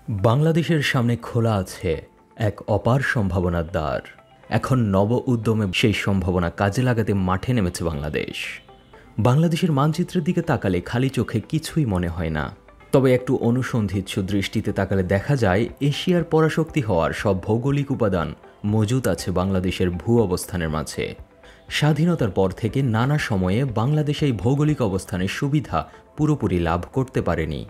বাংলাদেশের সামনে খোলা আছে এক অপার সম্ভাবনার দ্বার। এখন নব উদ্যমে সেই সম্ভাবনা কাজে লাগাতে মাঠে নেমেছে বাংলাদেশ। বাংলাদেশের মানচিত্রের দিকে তাকালে খালি চোখে কিছুই মনে হয় না, তবে একটু অনুসন্ধিৎসু দৃষ্টিতে তাকালে দেখা যায় এশিয়ার পরাশক্তি হওয়ার সব ভৌগোলিক উপাদান মজুদ আছে বাংলাদেশের ভূ অবস্থানের মাঝে। স্বাধীনতার পর থেকে নানা সময়ে বাংলাদেশ এই ভৌগোলিক অবস্থানের সুবিধা পুরোপুরি লাভ করতে পারেনি।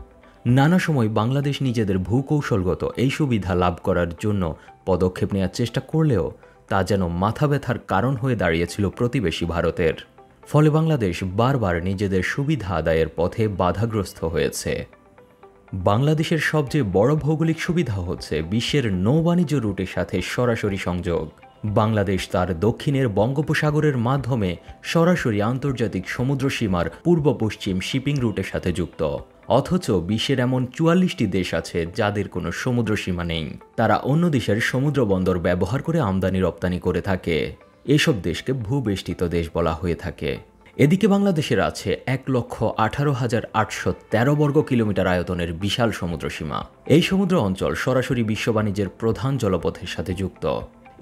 নানা সময় বাংলাদেশ নিজেদের ভূকৌশলগত এই সুবিধা লাভ করার জন্য পদক্ষেপ নেওয়ার চেষ্টা করলেও তা যেন মাথা ব্যথার কারণ হয়ে দাঁড়িয়েছিল প্রতিবেশী ভারতের। ফলে বাংলাদেশ বারবার নিজেদের সুবিধা আদায়ের পথে বাধাগ্রস্ত হয়েছে। বাংলাদেশের সবচেয়ে বড় ভৌগোলিক সুবিধা হচ্ছে বিশ্বের নৌবাণিজ্য রুটের সাথে সরাসরি সংযোগ। বাংলাদেশ তার দক্ষিণের বঙ্গোপসাগরের মাধ্যমে সরাসরি আন্তর্জাতিক সমুদ্র সীমার পূর্ব পশ্চিম শিপিং রুটের সাথে যুক্ত। অথচ বিশ্বের এমন ৪৪টি দেশ আছে যাদের কোনো সমুদ্র সীমা নেই। তারা অন্য দেশের সমুদ্র বন্দর ব্যবহার করে আমদানি রপ্তানি করে থাকে। এসব দেশকে ভূবেষ্টিত দেশ বলা হয়ে থাকে। এদিকে বাংলাদেশের আছে ১,১৮,৮১৩ বর্গ কিলোমিটার আয়তনের বিশাল সমুদ্র সীমা। এই সমুদ্র অঞ্চল সরাসরি বিশ্ব বাণিজ্যের প্রধান জলপথের সাথে যুক্ত।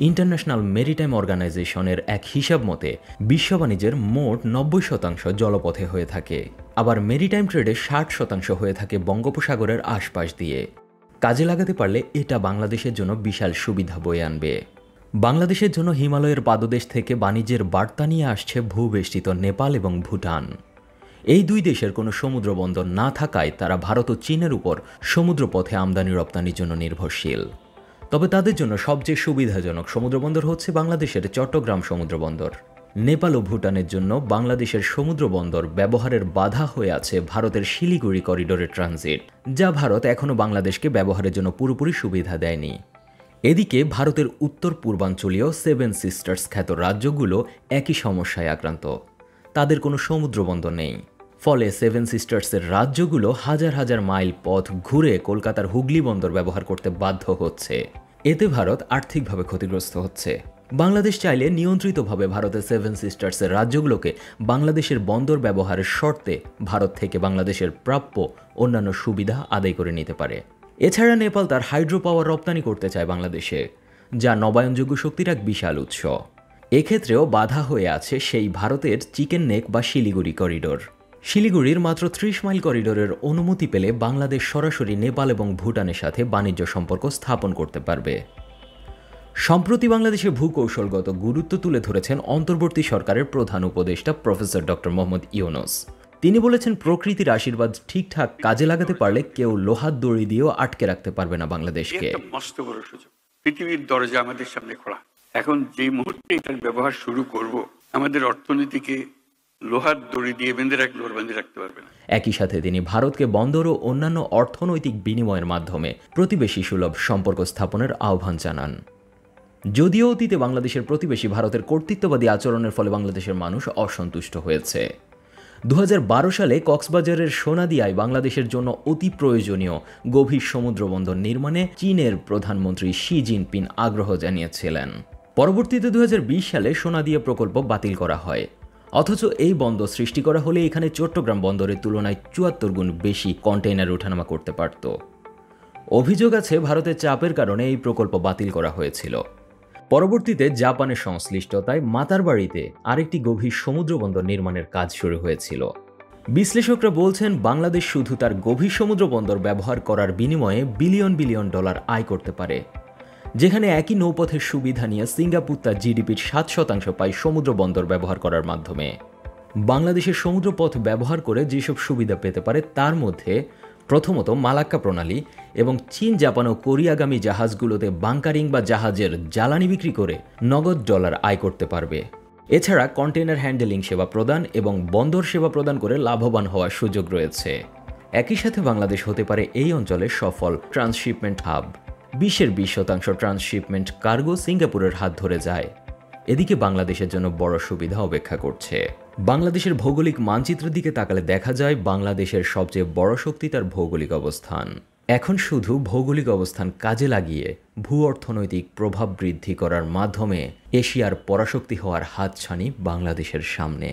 ইন্টারন্যাশনাল মেরিটাইম অর্গানাইজেশনের এক হিসাব মতে বিশ্ব বাণিজ্যের মোট ৯০% জলপথে হয়ে থাকে। আবার মেরিটাইম ট্রেডে ৬০% হয়ে থাকে বঙ্গোপসাগরের আশপাশ দিয়ে। কাজে লাগাতে পারলে এটা বাংলাদেশের জন্য বিশাল সুবিধা বয়ে আনবে। বাংলাদেশের জন্য হিমালয়ের পাদদেশ থেকে বাণিজ্যের বার্তা নিয়ে আসছে ভূবেষ্টিত নেপাল এবং ভুটান। এই দুই দেশের কোনো সমুদ্র বন্দর না থাকায় তারা ভারত ও চীনের উপর সমুদ্রপথে আমদানি রপ্তানির জন্য নির্ভরশীল। তবে তাদের জন্য সবচেয়ে সুবিধাজনক সমুদ্রবন্দর হচ্ছে বাংলাদেশের চট্টগ্রাম সমুদ্রবন্দর। নেপাল ও ভুটানের জন্য বাংলাদেশের সমুদ্রবন্দর ব্যবহারের বাধা হয়ে আছে ভারতের শিলিগুড়ি করিডোরের ট্রানজিট, যা ভারত এখনও বাংলাদেশকে ব্যবহারের জন্য পুরোপুরি সুবিধা দেয়নি। এদিকে ভারতের উত্তর পূর্বাঞ্চলীয় 7 সিস্টার্স খ্যাত রাজ্যগুলো একই সমস্যায় আক্রান্ত। তাদের কোনো সমুদ্রবন্দর নেই। ফলে 7 সিস্টার্সের রাজ্যগুলো হাজার হাজার মাইল পথ ঘুরে কলকাতার হুগলি বন্দর ব্যবহার করতে বাধ্য হচ্ছে। এতে ভারত আর্থিকভাবে ক্ষতিগ্রস্ত হচ্ছে। বাংলাদেশ চাইলে নিয়ন্ত্রিতভাবে ভারতের 7 সিস্টার্সের রাজ্যগুলোকে বাংলাদেশের বন্দর ব্যবহারের শর্তে ভারত থেকে বাংলাদেশের প্রাপ্য অন্যান্য সুবিধা আদায় করে নিতে পারে। এছাড়া নেপাল তার হাইড্রো পাওয়ার রপ্তানি করতে চায় বাংলাদেশে, যা নবায়নযোগ্য শক্তির এক বিশাল উৎস। এক্ষেত্রেও বাধা হয়ে আছে সেই ভারতের চিকেন নেক বা শিলিগুড়ি করিডোর। শিলিগুড়ির মাত্র ৩০ মাইল করিডোরের অনুমতি পেলে বাংলাদেশ সরাসরি নেপাল এবং ভুটানের সাথে বাণিজ্য সম্পর্ক স্থাপন করতে পারবে। সম্প্রতি বাংলাদেশের ভূকৌশলগত গুরুত্ব তুলে ধরেছেন অন্তর্বর্তী সরকারের প্রধান উপদেষ্টা প্রফেসর ডক্টর মোহাম্মদ ইউনূস। তিনি বলেছেন, প্রকৃতির আশীর্বাদ ঠিকঠাক কাজে লাগাতে পারলে কেউ লোহার দড়ি দিয়েও আটকে রাখতে পারবে না বাংলাদেশকে। মস্ত বড় সুযোগ, পৃথিবীর দরজা আমাদের সামনে খোলা। এখন যে মুহূর্তে এটার ব্যবহার শুরু করব, আমাদের অর্থনীতিকে লোহার দড়ি দিয়ে বেঁধে রাখতে পারবে না। একই সাথে তিনি ভারতকে বন্দর ও অন্যান্য অর্থনৈতিক বিনিময়ের মাধ্যমে প্রতিবেশী সুলভ সম্পর্ক স্থাপনের আহ্বান জানান। যদিও অতীতে বাংলাদেশের প্রতিবেশী ভারতের কর্তৃত্ববাদী আচরণের ফলে বাংলাদেশের মানুষ অসন্তুষ্ট হয়েছে। ২০১২ সালে কক্সবাজারের সোনাদিয়ায় বাংলাদেশের জন্য অতি প্রয়োজনীয় গভীর সমুদ্রবন্দর নির্মাণে চীনের প্রধানমন্ত্রী শি জিনপিং আগ্রহ জানিয়েছিলেন। পরবর্তীতে ২০২০ সালে সোনাদিয়া প্রকল্প বাতিল করা হয়। অথচ এই বন্দর সৃষ্টি করা হলে এখানে চট্টগ্রাম বন্দরের তুলনায় ৭৪ গুণ বেশি কন্টেইনার ওঠানামা করতে পারত। অভিযোগ আছে ভারতের চাপের কারণে এই প্রকল্প বাতিল করা হয়েছিল। পরবর্তীতে জাপানের সংশ্লিষ্টতায় মাতারবাড়িতে আরেকটি গভীর সমুদ্র বন্দর নির্মাণের কাজ শুরু হয়েছিল। বিশ্লেষকরা বলছেন, বাংলাদেশ শুধু তার গভীর সমুদ্র বন্দর ব্যবহার করার বিনিময়ে বিলিয়ন বিলিয়ন ডলার আয় করতে পারে। যেখানে একই নৌপথের সুবিধা নিয়ে সিঙ্গাপুর তার জিডিপির ৭% পায় সমুদ্র বন্দর ব্যবহার করার মাধ্যমে। বাংলাদেশের সমুদ্রপথ ব্যবহার করে যেসব সুবিধা পেতে পারে তার মধ্যে প্রথমত মালাক্কা প্রণালী এবং চীন, জাপান ও কোরিয়াগামী জাহাজগুলোতে বাংকারিং বা জাহাজের জ্বালানি বিক্রি করে নগদ ডলার আয় করতে পারবে। এছাড়া কন্টেইনার হ্যান্ডেলিং সেবা প্রদান এবং বন্দর সেবা প্রদান করে লাভবান হওয়ার সুযোগ রয়েছে। একই সাথে বাংলাদেশ হতে পারে এই অঞ্চলের সফল ট্রান্সশিপমেন্ট হাব। বিশ্বের ২০% ট্রান্সশিপমেন্ট কার্গো সিঙ্গাপুরের হাত ধরে যায়। এদিকে বাংলাদেশের জন্য বড় সুবিধা অপেক্ষা করছে। বাংলাদেশের ভৌগোলিক মানচিত্রের দিকে তাকালে দেখা যায় বাংলাদেশের সবচেয়ে বড় শক্তি তার ভৌগোলিক অবস্থান। এখন শুধু ভৌগোলিক অবস্থান কাজে লাগিয়ে ভূ অর্থনৈতিক প্রভাব বৃদ্ধি করার মাধ্যমে এশিয়ার পরাশক্তি হওয়ার হাতছানি বাংলাদেশের সামনে।